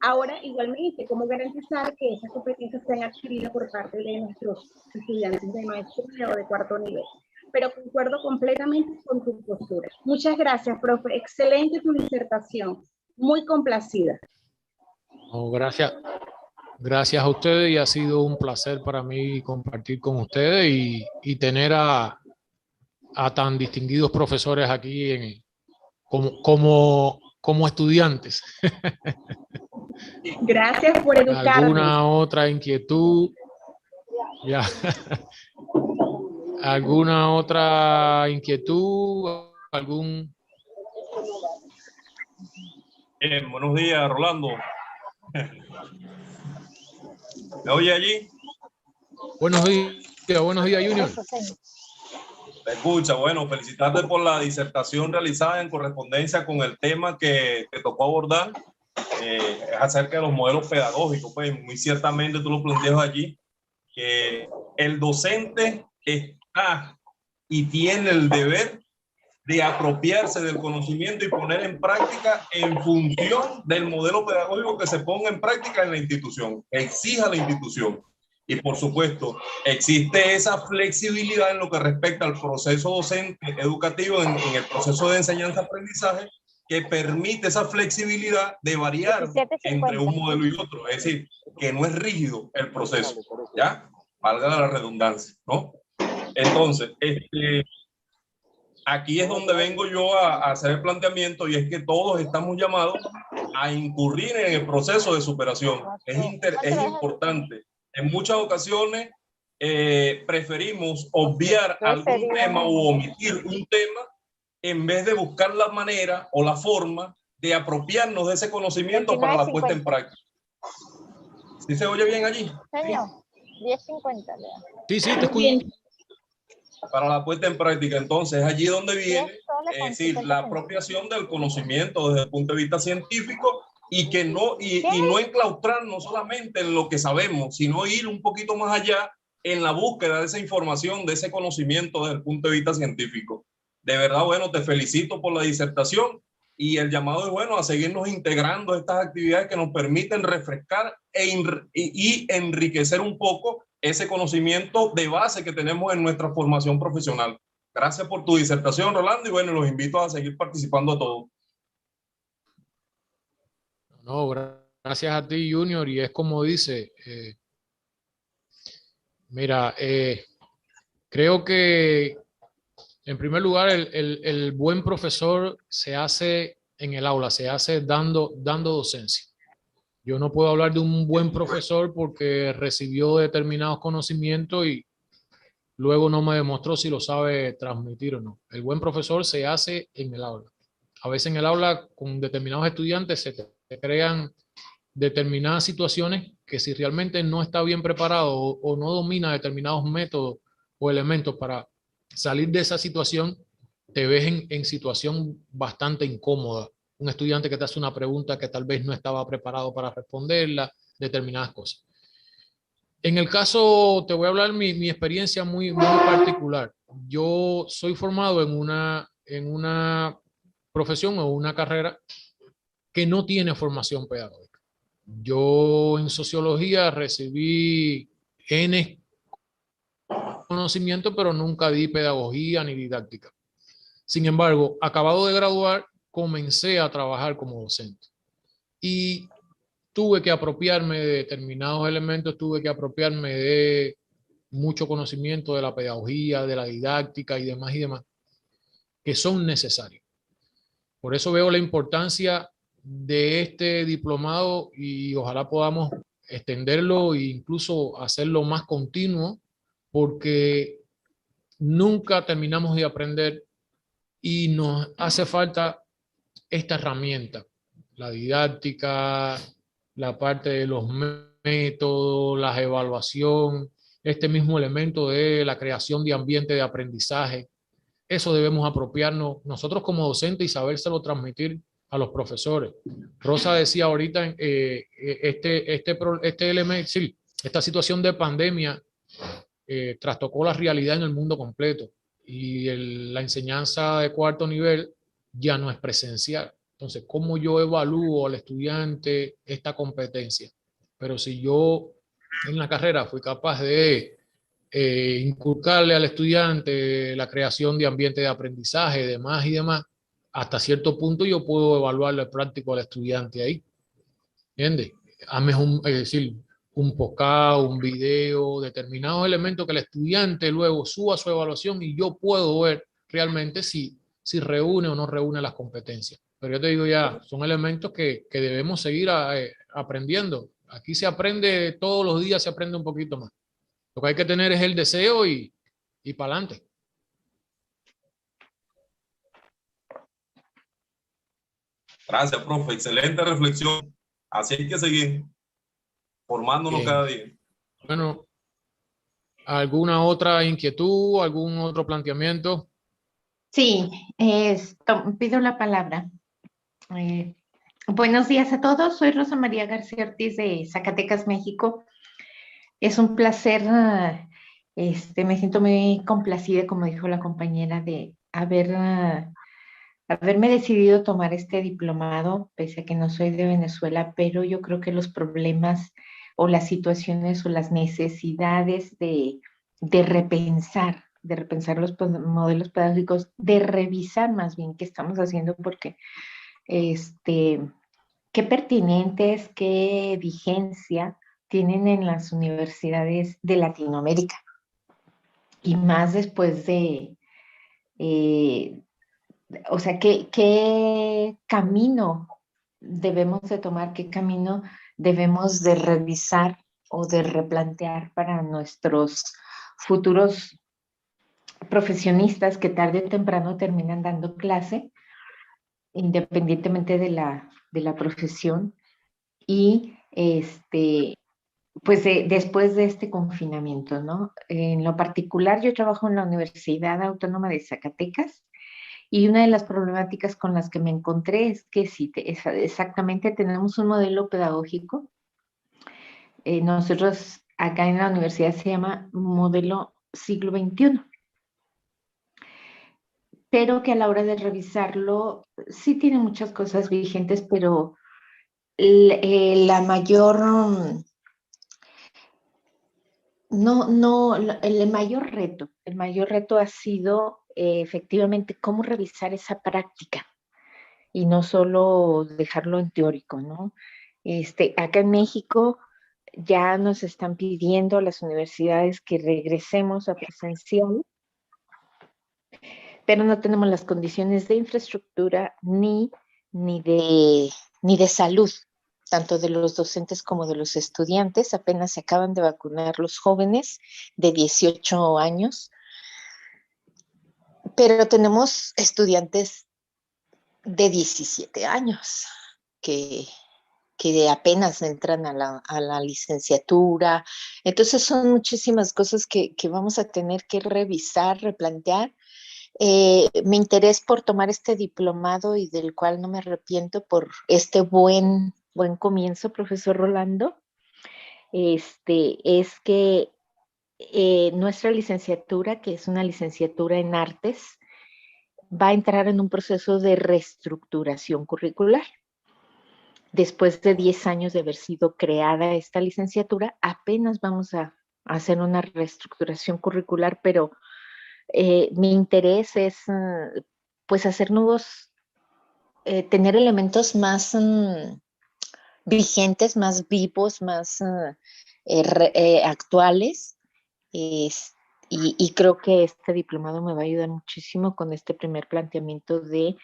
Ahora, igualmente, ¿cómo garantizar que esas competencias sean adquiridas por parte de nuestros estudiantes de maestría o de cuarto nivel? Pero concuerdo completamente con tu postura. Muchas gracias, profe. Excelente tu disertación. Muy complacida. No, gracias. Gracias a ustedes y ha sido un placer para mí compartir con ustedes y tener a tan distinguidos profesores aquí como estudiantes. Gracias por educarnos. ¿Alguna otra inquietud? Ya. ¿Alguna otra inquietud? Bien, buenos días, Rolando. ¿Me oye allí? Buenos días, Junior. Me escucha. Bueno, felicitarte por la disertación realizada en correspondencia con el tema que te tocó abordar. Es acerca de los modelos pedagógicos. Pues muy ciertamente tú lo planteas allí, que el docente está y tiene el deber de apropiarse del conocimiento y poner en práctica en función del modelo pedagógico que se ponga en práctica en la institución, que exija la institución. Y por supuesto, existe esa flexibilidad en lo que respecta al proceso docente educativo, en el proceso de enseñanza-aprendizaje, que permite esa flexibilidad de variar entre un modelo y otro. Es decir, que no es rígido el proceso, ¿ya? Valga la redundancia, ¿no? Entonces, aquí es donde vengo yo a hacer el planteamiento, y es que todos estamos llamados a incurrir en el proceso de superación. Es importante. En muchas ocasiones preferimos obviar algún tema o omitir un tema en vez de buscar la manera o la forma de apropiarnos de ese conocimiento para la puesta en práctica. ¿Sí se oye bien allí? Señor, 10:50. Sí, te escucho. Para la puesta en práctica. Entonces, allí donde viene, es decir, la apropiación del conocimiento desde el punto de vista científico, y que no, y no enclaustrarnos solamente en lo que sabemos, sino ir un poquito más allá en la búsqueda de esa información, de ese conocimiento desde el punto de vista científico. De verdad, bueno, te felicito por la disertación, y el llamado es, bueno, a seguirnos integrando estas actividades que nos permiten refrescar y enriquecer un poco ese conocimiento de base que tenemos en nuestra formación profesional. Gracias por tu disertación, Rolando, y bueno, los invito a seguir participando a todos. No, gracias a ti, Junior, y es como dice, mira, creo que en primer lugar el buen profesor se hace en el aula, se hace dando docencia. Yo no puedo hablar de un buen profesor porque recibió determinados conocimientos y luego no me demostró si lo sabe transmitir o no. El buen profesor se hace en el aula. A veces en el aula con determinados estudiantes se crean determinadas situaciones que si realmente no está bien preparado o no domina determinados métodos o elementos para salir de esa situación, te ves en situación bastante incómoda. Un estudiante que te hace una pregunta que tal vez no estaba preparado para responderla, determinadas cosas. En el caso, te voy a hablar mi experiencia muy particular. Yo soy formado en una profesión o una carrera que no tiene formación pedagógica. Yo en sociología recibí N conocimiento, pero nunca di pedagogía ni didáctica. Sin embargo, acabado de graduar, comencé a trabajar como docente y tuve que apropiarme de determinados elementos, tuve que apropiarme de mucho conocimiento de la pedagogía, de la didáctica y demás, que son necesarios. Por eso veo la importancia de este diplomado y ojalá podamos extenderlo e incluso hacerlo más continuo, porque nunca terminamos de aprender y nos hace falta esta herramienta, la didáctica, la parte de los métodos, la evaluación, este mismo elemento de la creación de ambiente de aprendizaje. Eso debemos apropiarnos nosotros como docentes y sabérselo transmitir a los profesores. Rosa decía ahorita, este elemento, sí, esta situación de pandemia trastocó la realidad en el mundo completo y la enseñanza de cuarto nivel ya no es presencial. Entonces, ¿cómo yo evalúo al estudiante esta competencia? Pero si yo en la carrera fui capaz de inculcarle al estudiante la creación de ambiente de aprendizaje, demás y demás, hasta cierto punto yo puedo evaluarle el práctico al estudiante ahí. ¿Entiendes? Hazme es decir, un podcast, un video, determinados elementos que el estudiante luego suba su evaluación y yo puedo ver realmente si reúne o no reúne las competencias. Pero yo te digo ya, son elementos que debemos seguir aprendiendo. Aquí se aprende, todos los días se aprende un poquito más. Lo que hay que tener es el deseo y para adelante. Gracias, profe. Excelente reflexión. Así hay que seguir formándonos Bien. cada día. Bueno, ¿alguna otra inquietud, algún otro planteamiento? Sí, pido la palabra. Buenos días a todos. Soy Rosa María García Ortiz de Zacatecas, México. Es un placer, me siento muy complacida, como dijo la compañera, de haberme decidido tomar este diplomado, pese a que no soy de Venezuela, pero yo creo que los problemas o las situaciones o las necesidades de repensar los modelos pedagógicos, de revisar más bien qué estamos haciendo, porque qué pertinentes, qué vigencia tienen en las universidades de Latinoamérica. Y más después o sea, ¿qué camino debemos de tomar? ¿Qué camino debemos de revisar o de replantear para nuestros futuros profesionistas que tarde o temprano terminan dando clase, independientemente de la profesión? Y pues después de este confinamiento, ¿no? En lo particular, yo trabajo en la Universidad Autónoma de Zacatecas y una de las problemáticas con las que me encontré es que sí, exactamente tenemos un modelo pedagógico. Nosotros acá en la universidad se llama modelo siglo XXI, pero que a la hora de revisarlo sí tiene muchas cosas vigentes, pero la mayor... el mayor reto ha sido efectivamente cómo revisar esa práctica y no solo dejarlo en teórico, ¿no? Acá en México ya nos están pidiendo las universidades que regresemos a presencial, pero no tenemos las condiciones de infraestructura ni de salud, tanto de los docentes como de los estudiantes. Apenas se acaban de vacunar los jóvenes de 18 años, pero tenemos estudiantes de 17 años que apenas entran a la licenciatura. Entonces son muchísimas cosas que vamos a tener que revisar, replantear. Mi interés por tomar este diplomado y del cual no me arrepiento por este buen comienzo, profesor Rolando, es que nuestra licenciatura, que es una licenciatura en artes, va a entrar en un proceso de reestructuración curricular. Después de 10 años de haber sido creada esta licenciatura, apenas vamos a hacer una reestructuración curricular, pero mi interés es pues hacer nuevos, tener elementos más vigentes, más vivos, más actuales. Y creo que este diplomado me va a ayudar muchísimo con este primer planteamiento de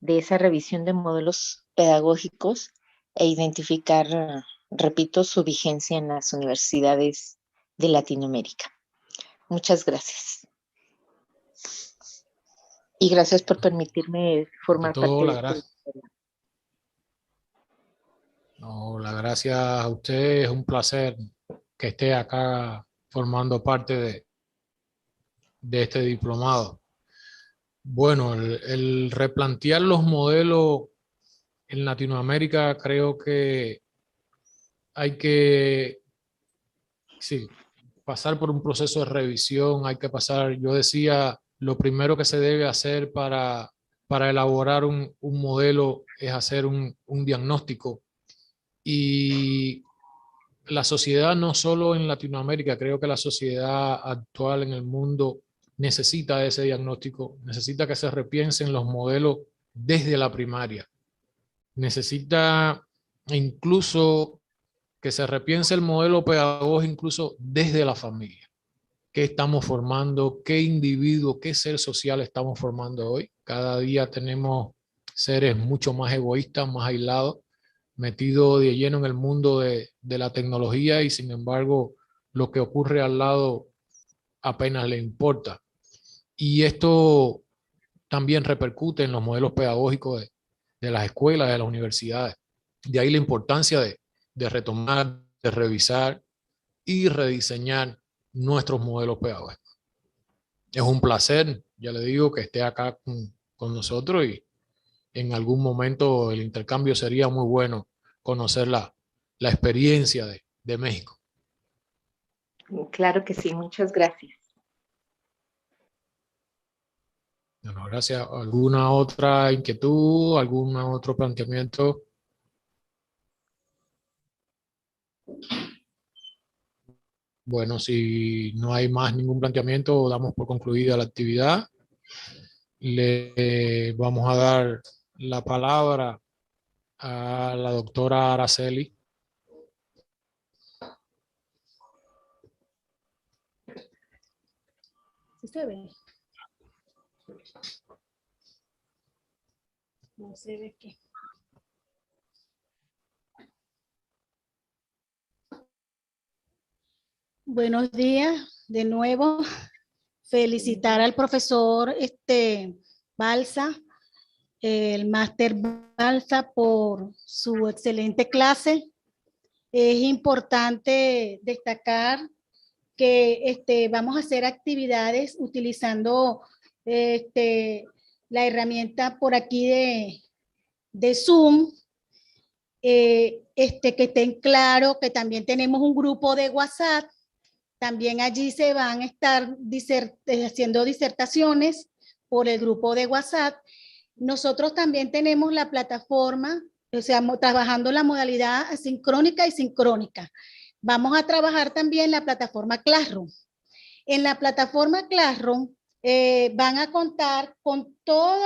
esa revisión de modelos pedagógicos e identificar, repito, su vigencia en las universidades de Latinoamérica. Muchas gracias. Y gracias por permitirme formar Ante todo, parte la de gracia. esto. No, la gracias a usted, es un placer que esté acá formando parte de este diplomado. Bueno, el replantear los modelos en Latinoamérica creo que hay que, sí, pasar por un proceso de revisión, hay que pasar, yo decía, lo primero que se debe hacer para elaborar un modelo es hacer un diagnóstico. Y la sociedad, no solo en Latinoamérica, creo que la sociedad actual en el mundo necesita ese diagnóstico, necesita que se repiensen los modelos desde la primaria, necesita incluso que se repiense el modelo pedagógico incluso desde la familia. ¿Qué estamos formando? ¿Qué individuo, qué ser social estamos formando hoy? Cada día tenemos seres mucho más egoístas, más aislados, metidos de lleno en el mundo de la tecnología y sin embargo lo que ocurre al lado apenas le importa. Y esto también repercute en los modelos pedagógicos de las escuelas, de las universidades. De ahí la importancia de retomar, de revisar y rediseñar nuestros modelos pedagógicos. Es un placer, ya le digo, que esté acá con nosotros y en algún momento el intercambio sería muy bueno conocer la experiencia de México. Claro que sí, muchas gracias. Bueno, gracias. ¿Alguna otra inquietud? ¿Algún otro planteamiento? Bueno, si no hay más ningún planteamiento, damos por concluida la actividad. Le vamos a dar la palabra a la doctora Araceli. ¿Sí se ve? No se ve qué. Buenos días, de nuevo. Felicitar al profesor Balsa, el máster Balsa, por su excelente clase. Es importante destacar que vamos a hacer actividades utilizando la herramienta por aquí de Zoom. Que estén claro que también tenemos un grupo de WhatsApp. También allí se van a estar haciendo disertaciones por el grupo de WhatsApp. Nosotros también tenemos la plataforma, o sea, trabajando la modalidad asincrónica y sincrónica. Vamos a trabajar también la plataforma Classroom. En la plataforma Classroom van a contar con todo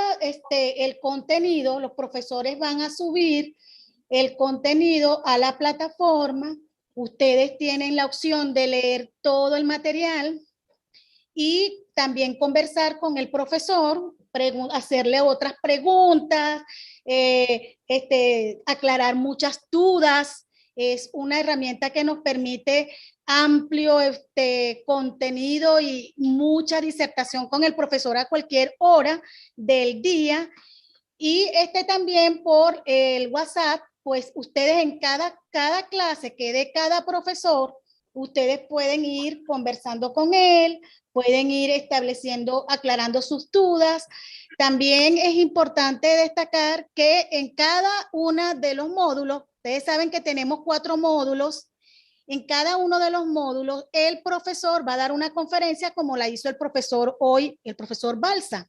el contenido. Los profesores van a subir el contenido a la plataforma. Ustedes tienen la opción de leer todo el material y también conversar con el profesor, hacerle otras preguntas, aclarar muchas dudas. Es una herramienta que nos permite amplio contenido y mucha disertación con el profesor a cualquier hora del día. Y también por el WhatsApp, pues ustedes en cada clase que dé cada profesor, ustedes pueden ir conversando con él, pueden ir estableciendo, aclarando sus dudas. También es importante destacar que en cada uno de los módulos, ustedes saben que tenemos 4 módulos, en cada uno de los módulos el profesor va a dar una conferencia como la hizo el profesor hoy, el profesor Balsa.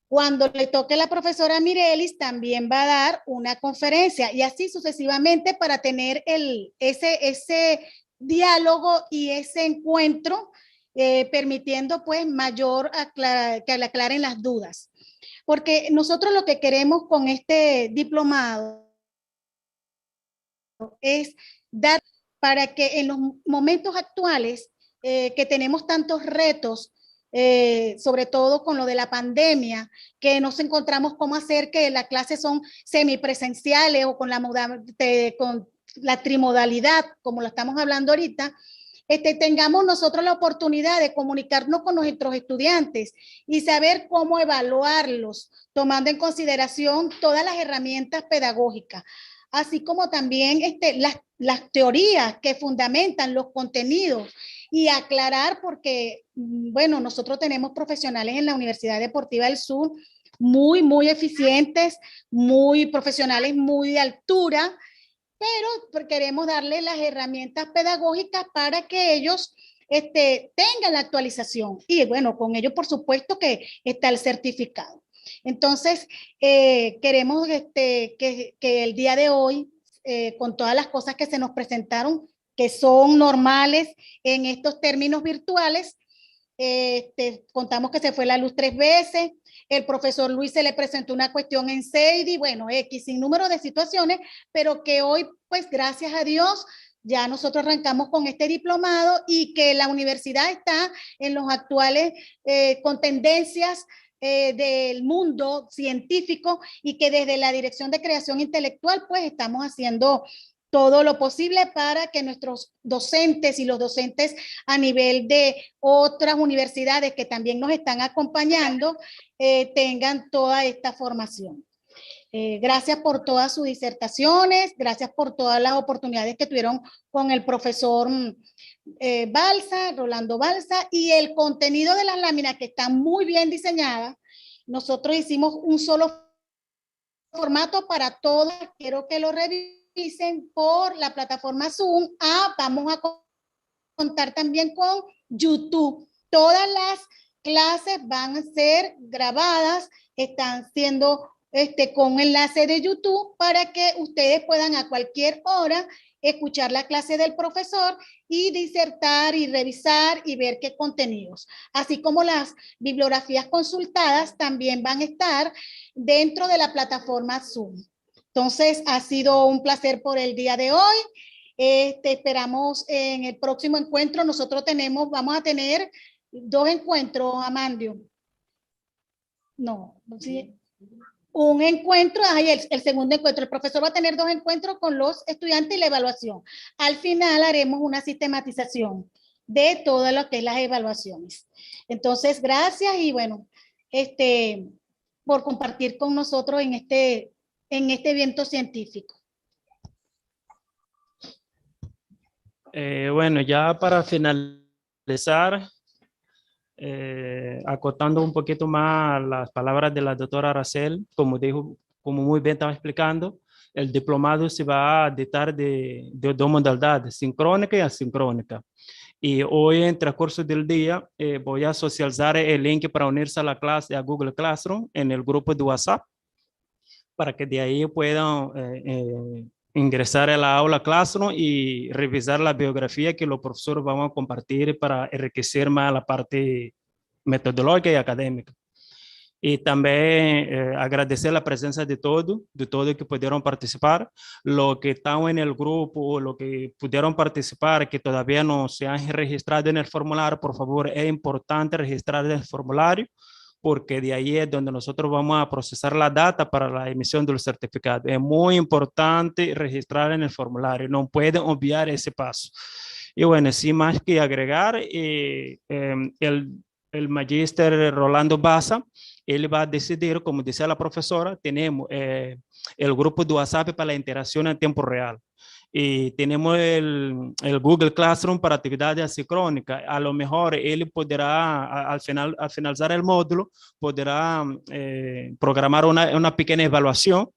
Cuando le toque la profesora Mirelis, también va a dar una conferencia y así sucesivamente para tener ese diálogo y ese encuentro, permitiendo pues que le aclaren las dudas. Porque nosotros lo que queremos con este diplomado es dar para que en los momentos actuales que tenemos tantos retos, sobre todo con lo de la pandemia, que nos encontramos cómo hacer que las clases son semipresenciales o con la trimodalidad, como lo estamos hablando ahorita, tengamos nosotros la oportunidad de comunicarnos con nuestros estudiantes y saber cómo evaluarlos, tomando en consideración todas las herramientas pedagógicas, así como también las teorías que fundamentan los contenidos, y aclarar porque, bueno, nosotros tenemos profesionales en la Universidad Deportiva del Sur muy eficientes, muy profesionales, muy de altura, pero queremos darle las herramientas pedagógicas para que ellos tengan la actualización. Y bueno, con ello, por supuesto, que está el certificado. Entonces, queremos que el día de hoy, con todas las cosas que se nos presentaron, que son normales en estos términos virtuales, contamos que se fue la luz 3 veces, el profesor Luis se le presentó una cuestión en Seidi, bueno, sin número de situaciones, pero que hoy, pues gracias a Dios, ya nosotros arrancamos con este diplomado y que la universidad está en los actuales con tendencias del mundo científico, y que desde la Dirección de Creación Intelectual pues estamos haciendo todo lo posible para que nuestros docentes y los docentes a nivel de otras universidades que también nos están acompañando tengan toda esta formación. Gracias por todas sus disertaciones, gracias por todas las oportunidades que tuvieron con el profesor Balsa, Rolando Balsa, y el contenido de las láminas, que están muy bien diseñadas. Nosotros hicimos un solo formato para todas, quiero que lo revisen por la plataforma Zoom. Vamos a contar también con YouTube. Todas las clases van a ser grabadas, están siendo con enlace de YouTube para que ustedes puedan a cualquier hora escuchar la clase del profesor y disertar y revisar y ver qué contenidos. Así como las bibliografías consultadas también van a estar dentro de la plataforma Zoom. Entonces, ha sido un placer por el día de hoy. Esperamos en el próximo encuentro. Nosotros vamos a tener 2 encuentros, Amandio. No, sí. Un encuentro, el segundo encuentro. El profesor va a tener 2 encuentros con los estudiantes y la evaluación. Al final haremos una sistematización de todo lo que es las evaluaciones. Entonces, gracias y bueno, por compartir con nosotros en este evento científico. Bueno, ya para finalizar, acotando un poquito más las palabras de la doctora Aracel, como muy bien estaba explicando, el diplomado se va a dictar de 2 modalidades, sincrónica y asincrónica. Y hoy, en transcurso del día, voy a socializar el link para unirse a la clase a Google Classroom en el grupo de WhatsApp, para que de ahí puedan ingresar a la aula Classroom y revisar la biografía que los profesores van a compartir para enriquecer más la parte metodológica y académica. Y también agradecer la presencia de todos que pudieron participar, los que están en el grupo, los que pudieron participar, que todavía no se han registrado en el formulario. Por favor, es importante registrar el formulario, porque de ahí es donde nosotros vamos a procesar la data para la emisión del certificado. Es muy importante registrar en el formulario, no pueden obviar ese paso. Y bueno, sin más que agregar, el magíster Rolando Baza, él va a decidir, como decía la profesora, tenemos el grupo de WhatsApp para la interacción en tiempo real. Y tenemos el Google Classroom para actividades asincrónicas. A lo mejor él podrá, al finalizar el módulo, podrá programar una pequeña evaluación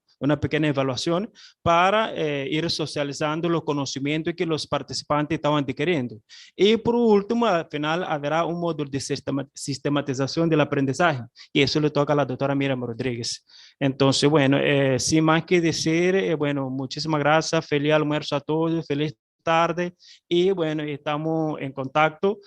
para ir socializando los conocimientos que los participantes estaban adquiriendo. Y por último, al final habrá un módulo de sistematización del aprendizaje, y eso le toca a la doctora Miriam Rodríguez. Entonces, bueno, sin más que decir, bueno, muchísimas gracias, feliz almuerzo a todos, feliz tarde, y bueno, estamos en contacto.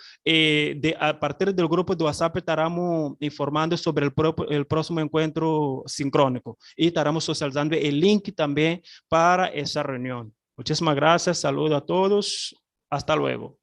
A partir del grupo de WhatsApp estaremos informando sobre el próximo encuentro sincrónico, y estaremos socializando el link también para esa reunión. Muchísimas gracias, saludos a todos, hasta luego.